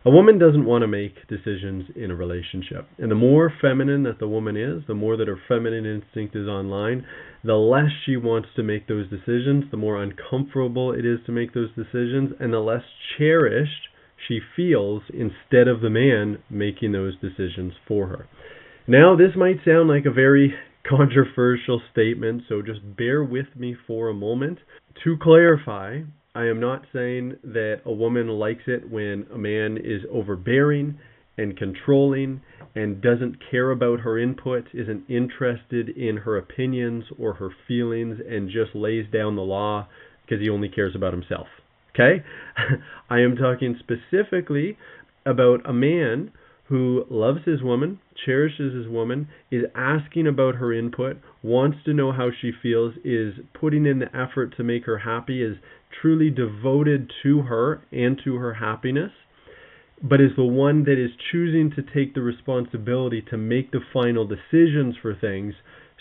A woman doesn't want to make decisions in a relationship. And the more feminine that the woman is, the more that her feminine instinct is online, the less she wants to make those decisions, the more uncomfortable it is to make those decisions, and the less cherished she feels instead of the man making those decisions for her. Now, this might sound like a very controversial statement, so just bear with me for a moment. To clarify, I am not saying that a woman likes it when a man is overbearing and controlling and doesn't care about her input, isn't interested in her opinions or her feelings, and just lays down the law because he only cares about himself. Okay? I am talking specifically about a man who loves his woman, cherishes his woman, is asking about her input, wants to know how she feels, is putting in the effort to make her happy, is truly devoted to her and to her happiness, but is the one that is choosing to take the responsibility to make the final decisions for things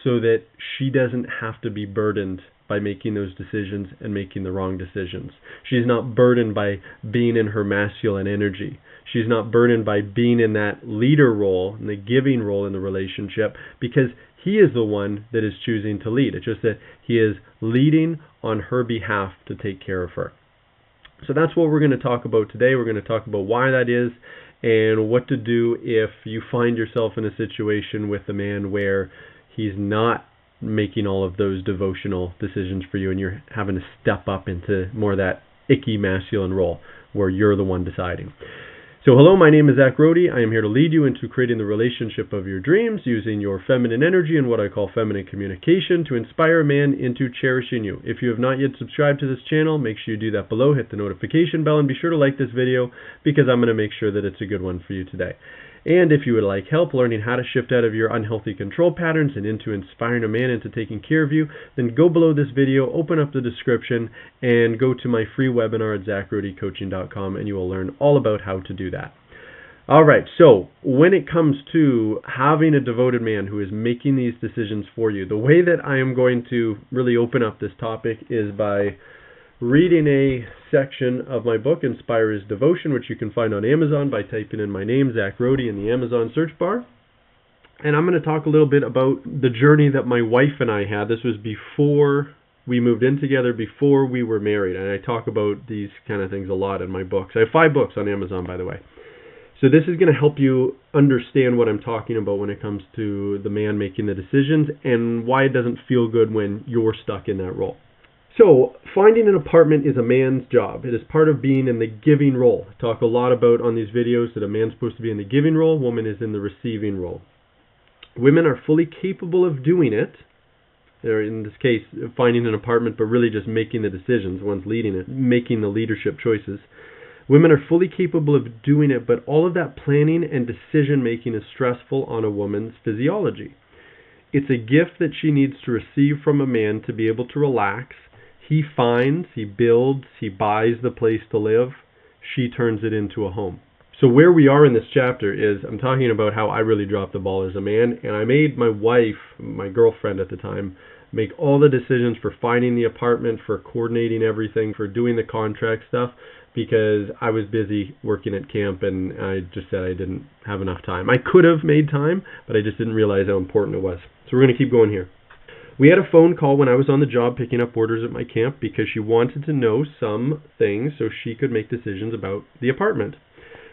so that she doesn't have to be burdened by making those decisions and making the wrong decisions. She's not burdened by being in her masculine energy. She's not burdened by being in that leader role, in the giving role in the relationship, because he is the one that is choosing to lead. It's just that he is leading on her behalf to take care of her. So that's what we're going to talk about today. We're going to talk about why that is and what to do if you find yourself in a situation with a man where he's not making all of those devotional decisions for you and you're having to step up into more of that icky masculine role where you're the one deciding. So hello, my name is Zach Rohde. I am here to lead you into creating the relationship of your dreams using your feminine energy and what I call feminine communication to inspire a man into cherishing you. If you have not yet subscribed to this channel, make sure you do that below. Hit the notification bell and be sure to like this video because I'm going to make sure that it's a good one for you today. And if you would like help learning how to shift out of your unhealthy control patterns and into inspiring a man into taking care of you, then go below this video, open up the description, and go to my free webinar at zachrohdecoaching.com and you will learn all about how to do that. Alright, so when it comes to having a devoted man who is making these decisions for you, the way that I am going to really open up this topic is by reading a section of my book, Inspire His Devotion, which you can find on Amazon by typing in my name, Zach Rohde, in the Amazon search bar. And I'm going to talk a little bit about the journey that my wife and I had. This was before we moved in together, before we were married. And I talk about these kind of things a lot in my books. I have 5 books on Amazon, by the way. So this is going to help you understand what I'm talking about when it comes to the man making the decisions and why it doesn't feel good when you're stuck in that role. So, finding an apartment is a man's job. It is part of being in the giving role. I talk a lot about on these videos that a man's supposed to be in the giving role, woman is in the receiving role. Women are fully capable of doing it. They're, in this case, finding an apartment, but really just making the decisions. One's leading it, making the leadership choices. Women are fully capable of doing it, but all of that planning and decision making is stressful on a woman's physiology. It's a gift that she needs to receive from a man to be able to relax. He finds, he builds, he buys the place to live. She turns it into a home. So where we are in this chapter is I'm talking about how I really dropped the ball as a man, and I made my wife, my girlfriend at the time, make all the decisions for finding the apartment, for coordinating everything, for doing the contract stuff, because I was busy working at camp and I just said I didn't have enough time. I could have made time, but I just didn't realize how important it was. So we're going to keep going here. We had a phone call when I was on the job picking up orders at my camp because she wanted to know some things so she could make decisions about the apartment.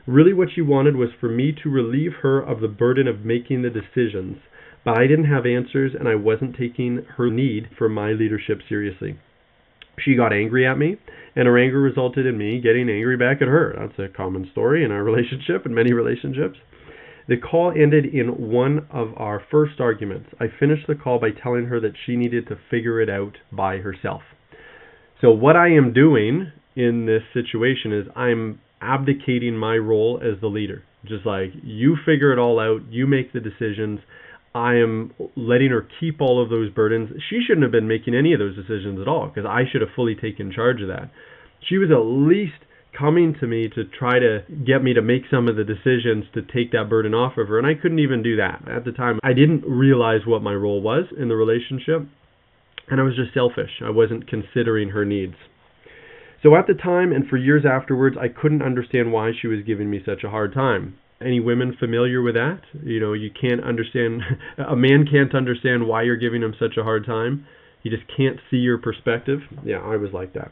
Really what she wanted was for me to relieve her of the burden of making the decisions, but I didn't have answers and I wasn't taking her need for my leadership seriously. She got angry at me, and her anger resulted in me getting angry back at her. That's a common story in our relationship and many relationships. The call ended in one of our first arguments. I finished the call by telling her that she needed to figure it out by herself. So what I am doing in this situation is I'm abdicating my role as the leader. Just like, you figure it all out, you make the decisions. I am letting her keep all of those burdens. She shouldn't have been making any of those decisions at all because I should have fully taken charge of that. She was at least coming to me to try to get me to make some of the decisions to take that burden off of her, and I couldn't even do that. At the time, I didn't realize what my role was in the relationship, and I was just selfish. I wasn't considering her needs. So at the time and for years afterwards, I couldn't understand why she was giving me such a hard time. Any women familiar with that? You can't understand, a man can't understand why you're giving him such a hard time. He just can't see your perspective. Yeah, I was like that.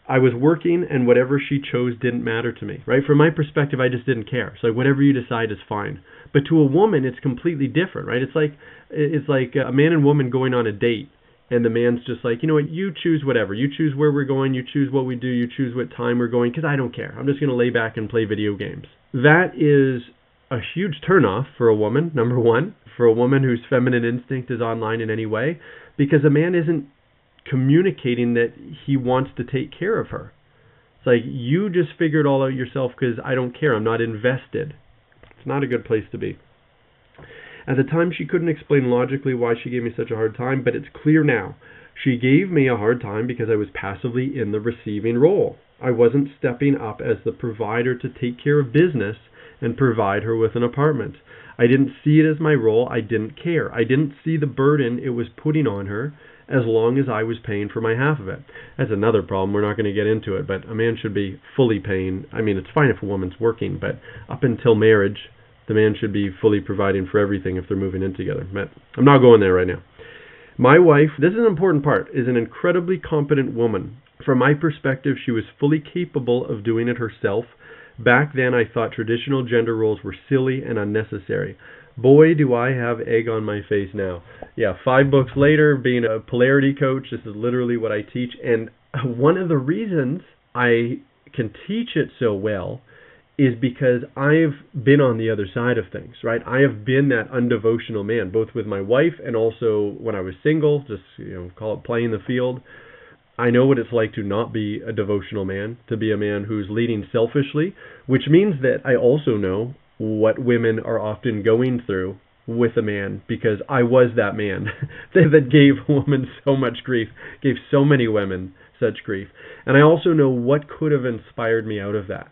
I was working, and whatever she chose didn't matter to me, right? From my perspective, I just didn't care. So whatever you decide is fine. But to a woman, it's completely different, right? It's like a man and woman going on a date, and the man's just like, you know what, you choose whatever. You choose where we're going, you choose what we do, you choose what time we're going, because I don't care. I'm just going to lay back and play video games. That is a huge turnoff for a woman, number one, for a woman whose feminine instinct is online in any way, because a man isn't communicating that he wants to take care of her. It's like, you just figure it all out yourself because I don't care. I'm not invested. It's not a good place to be. At the time, she couldn't explain logically why she gave me such a hard time, but it's clear now. She gave me a hard time because I was passively in the receiving role. I wasn't stepping up as the provider to take care of business and provide her with an apartment. I didn't see it as my role. I didn't care. I didn't see the burden it was putting on her as long as I was paying for my half of it. That's another problem. We're not going to get into it, but a man should be fully paying. I mean, it's fine if a woman's working, but up until marriage, the man should be fully providing for everything if they're moving in together. But I'm not going there right now. My wife, this is an important part, is an incredibly competent woman. From my perspective, she was fully capable of doing it herself. Back then, I thought traditional gender roles were silly and unnecessary. Boy, do I have egg on my face now. Yeah, 5 books later, being a polarity coach, this is literally what I teach. And one of the reasons I can teach it so well is because I've been on the other side of things, right? I have been that undevotional man, both with my wife and also when I was single, just, call it playing the field. I know what it's like to not be a devotional man, to be a man who's leading selfishly, which means that I also know what women are often going through with a man, because I was that man that gave a woman so much grief, gave so many women such grief. And I also know what could have inspired me out of that,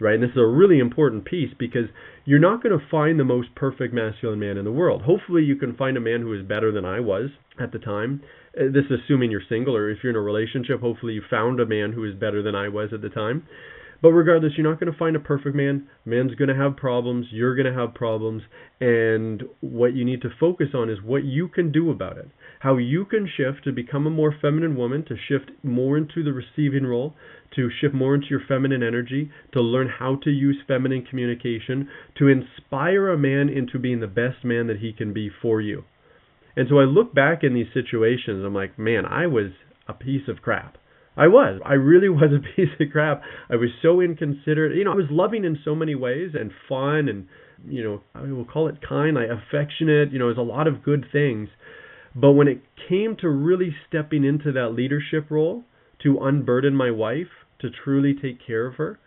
right? And this is a really important piece, because you're not going to find the most perfect masculine man in the world. Hopefully you can find a man who is better than I was at the time. This is assuming you're single, or if you're in a relationship, hopefully you found a man who is better than I was at the time. But regardless, you're not going to find a perfect man. Man's going to have problems. You're going to have problems. And what you need to focus on is what you can do about it. How you can shift to become a more feminine woman, to shift more into the receiving role, to shift more into your feminine energy, to learn how to use feminine communication, to inspire a man into being the best man that he can be for you. And so I look back in these situations, I'm like, man, I was a piece of crap. I really was a piece of crap. I was so inconsiderate. I was loving in so many ways and fun and, I will call it kind, affectionate. It was a lot of good things. But when it came to really stepping into that leadership role, to unburden my wife, to truly take care of her,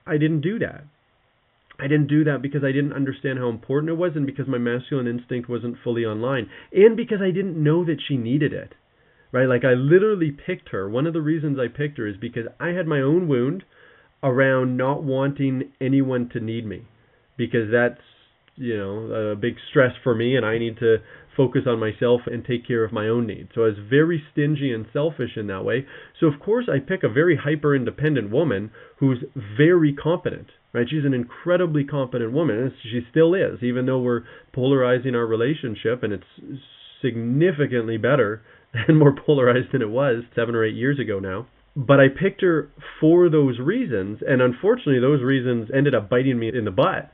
I didn't do that. I didn't do that because I didn't understand how important it was, and because my masculine instinct wasn't fully online, and because I didn't know that she needed it. Right? Like, I literally picked her. One of the reasons I picked her is because I had my own wound around not wanting anyone to need me, because that's, a big stress for me, and I need to focus on myself and take care of my own needs. So I was very stingy and selfish in that way. So of course I pick a very hyper-independent woman who's very competent, right? She's an incredibly competent woman, and she still is, even though we're polarizing our relationship, and it's significantly better and more polarized than it was 7 or 8 years ago now. But I picked her for those reasons, and unfortunately those reasons ended up biting me in the butt,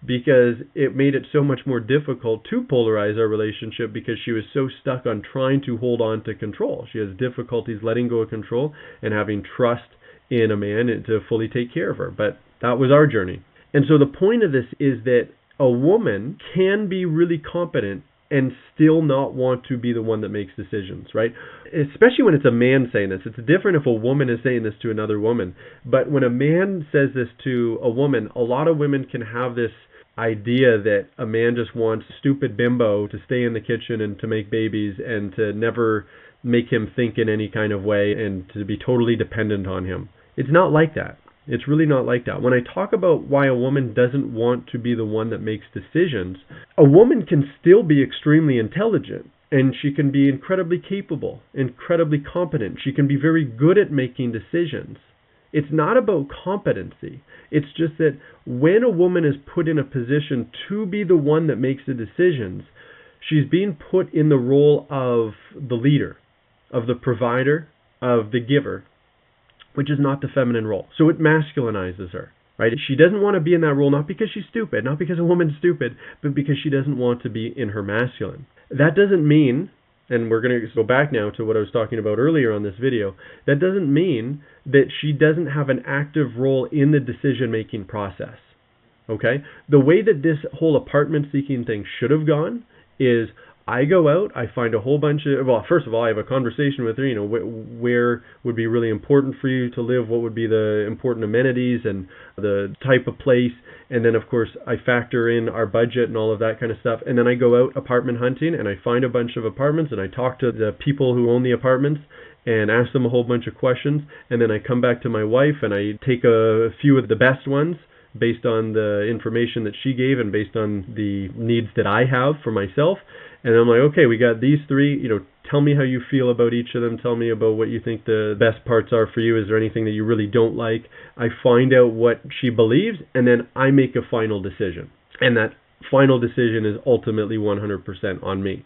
because it made it so much more difficult to polarize our relationship, because she was so stuck on trying to hold on to control. She has difficulties letting go of control and having trust in a man to fully take care of her. But that was our journey. And so the point of this is that a woman can be really competent and still not want to be the one that makes decisions, right? Especially when it's a man saying this. It's different if a woman is saying this to another woman. But when a man says this to a woman, a lot of women can have this idea that a man just wants stupid bimbo to stay in the kitchen and to make babies and to never make him think in any kind of way and to be totally dependent on him. It's not like that. It's really not like that. When I talk about why a woman doesn't want to be the one that makes decisions, a woman can still be extremely intelligent. And she can be incredibly capable, incredibly competent. She can be very good at making decisions. It's not about competency. It's just that when a woman is put in a position to be the one that makes the decisions, she's being put in the role of the leader, of the provider, of the giver, which is not the feminine role. So it masculinizes her, right? She doesn't want to be in that role, not because she's stupid, not because a woman's stupid, but because she doesn't want to be in her masculine. That doesn't mean, and we're going to go back now to what I was talking about earlier on this video, that doesn't mean that she doesn't have an active role in the decision-making process, okay? The way that this whole apartment seeking thing should have gone is I go out, I find a whole bunch of, well, first of all, I have a conversation with her, you know, where would be really important for you to live, what would be the important amenities and the type of place, and then, of course, I factor in our budget and all of that kind of stuff, and then I go out apartment hunting, and I find a bunch of apartments, and I talk to the people who own the apartments, and ask them a whole bunch of questions, and then I come back to my wife, and I take a few of the best ones, based on the information that she gave and based on the needs that I have for myself. And I'm like, okay, we got these three, you know, tell me how you feel about each of them. Tell me about what you think the best parts are for you. Is there anything that you really don't like? I find out what she believes, and then I make a final decision. And that final decision is ultimately 100% on me.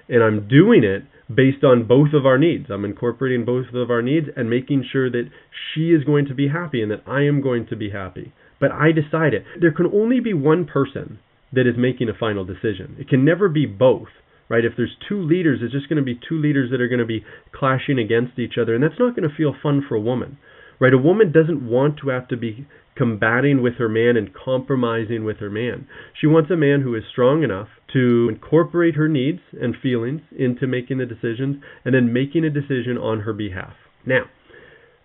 And I'm doing it based on both of our needs. I'm incorporating both of our needs and making sure that she is going to be happy and that I am going to be happy. But I decide it. There can only be one person that is making a final decision. It can never be both, right? If there's two leaders, it's just going to be two leaders that are going to be clashing against each other, and that's not going to feel fun for a woman, right? A woman doesn't want to have to be combating with her man and compromising with her man. She wants a man who is strong enough to incorporate her needs and feelings into making the decisions and then making a decision on her behalf. Now,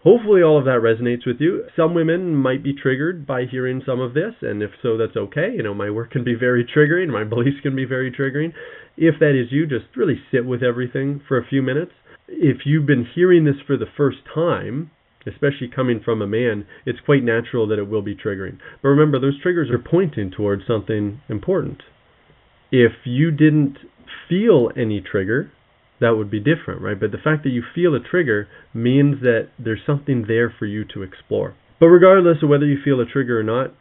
hopefully all of that resonates with you. Some women might be triggered by hearing some of this, and if so, that's okay. You know, my work can be very triggering. My beliefs can be very triggering. If that is you, just really sit with everything for a few minutes. If you've been hearing this for the first time, especially coming from a man, it's quite natural that it will be triggering. But remember, those triggers are pointing towards something important. If you didn't feel any trigger, that would be different, right? But the fact that you feel a trigger means that there's something there for you to explore. But regardless of whether you feel a trigger or not,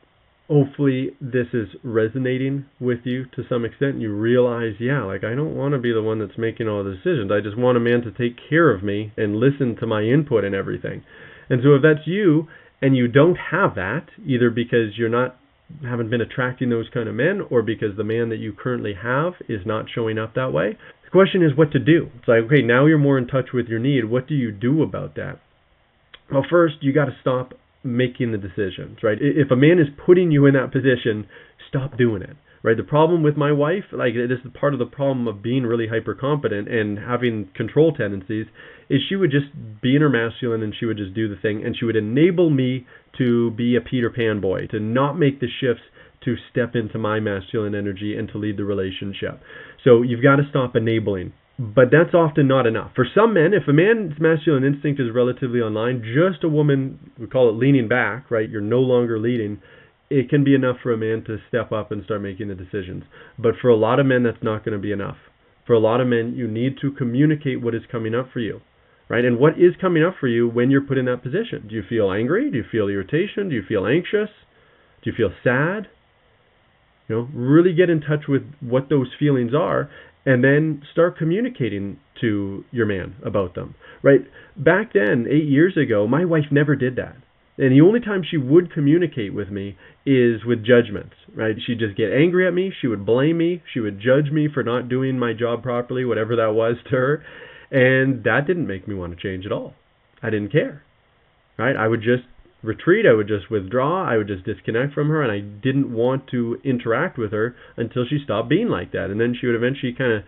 hopefully this is resonating with you to some extent. You realize, yeah, like I don't want to be the one that's making all the decisions. I just want a man to take care of me and listen to my input and everything. And so if that's you and you don't have that, either because haven't been attracting those kind of men or because the man that you currently have is not showing up that way, the question is what to do. It's like, okay, now you're more in touch with your need. What do you do about that? Well, first, you got to stop making the decisions, right? If a man is putting you in that position, stop doing it, right? The problem with my wife, like this is part of the problem of being really hyper competent and having control tendencies, is she would just be in her masculine and she would just do the thing, and she would enable me to be a Peter Pan boy, to not make the shifts to step into my masculine energy and to lead the relationship. So you've got to stop enabling. But that's often not enough. For some men, if a man's masculine instinct is relatively online, just a woman, we call it leaning back, right? You're no longer leading. It can be enough for a man to step up and start making the decisions. But for a lot of men, that's not going to be enough. For a lot of men, you need to communicate what is coming up for you, right? And what is coming up for you when you're put in that position? Do you feel angry? Do you feel irritation? Do you feel anxious? Do you feel sad? You know, really get in touch with what those feelings are and then start communicating to your man about them, right? Back then, 8 years ago, my wife never did that. And the only time she would communicate with me is with judgments, right? She'd just get angry at me. She would blame me. She would judge me for not doing my job properly, whatever that was to her. And that didn't make me want to change at all. I didn't care, right? I would just retreat. I would just withdraw. I would just disconnect from her, and I didn't want to interact with her until she stopped being like that. And then she would eventually kind of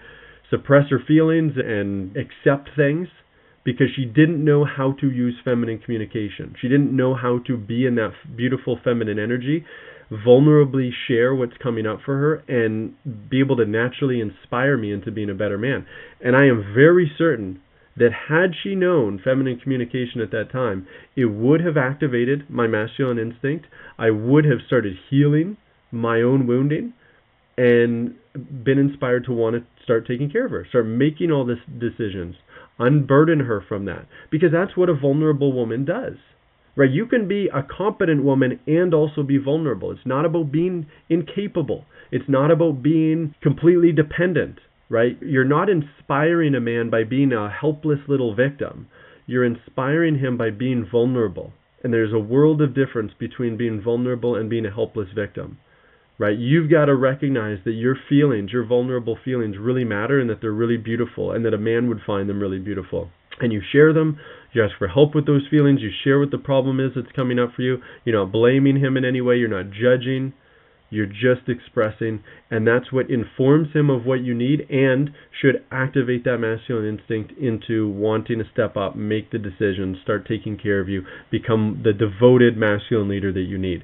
suppress her feelings and accept things because she didn't know how to use feminine communication. She didn't know how to be in that beautiful feminine energy, vulnerably share what's coming up for her, and be able to naturally inspire me into being a better man. And I am very certain that had she known feminine communication at that time, it would have activated my masculine instinct. I would have started healing my own wounding, and been inspired to want to start taking care of her, start making all these decisions, unburden her from that, because that's what a vulnerable woman does. Right? You can be a competent woman and also be vulnerable. It's not about being incapable. It's not about being completely dependent, right? You're not inspiring a man by being a helpless little victim. You're inspiring him by being vulnerable. And there's a world of difference between being vulnerable and being a helpless victim, right? You've got to recognize that your feelings, your vulnerable feelings really matter and that they're really beautiful and that a man would find them really beautiful. And you share them, you ask for help with those feelings, you share what the problem is that's coming up for you. You're not blaming him in any way, you're not judging, you're just expressing, and that's what informs him of what you need and should activate that masculine instinct into wanting to step up, make the decisions, start taking care of you, become the devoted masculine leader that you need.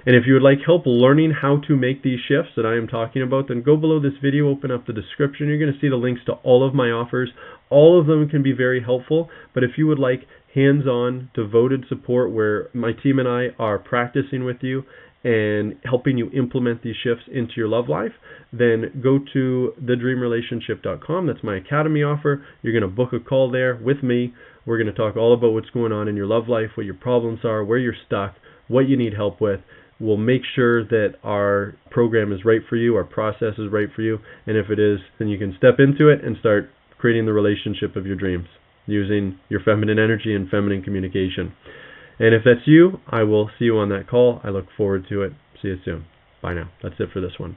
And if you would like help learning how to make these shifts that I am talking about, then go below this video, open up the description. You're going to see the links to all of my offers. All of them can be very helpful, but if you would like hands-on, devoted support where my team and I are practicing with you and helping you implement these shifts into your love life, then go to thedreamrelationship.com. That's my academy offer. You're going to book a call there with me. We're going to talk all about what's going on in your love life, what your problems are, where you're stuck, what you need help with. We'll make sure that our program is right for you, our process is right for you, and if it is, then you can step into it and start creating the relationship of your dreams using your feminine energy and feminine communication. And if that's you, I will see you on that call. I look forward to it. See you soon. Bye now. That's it for this one.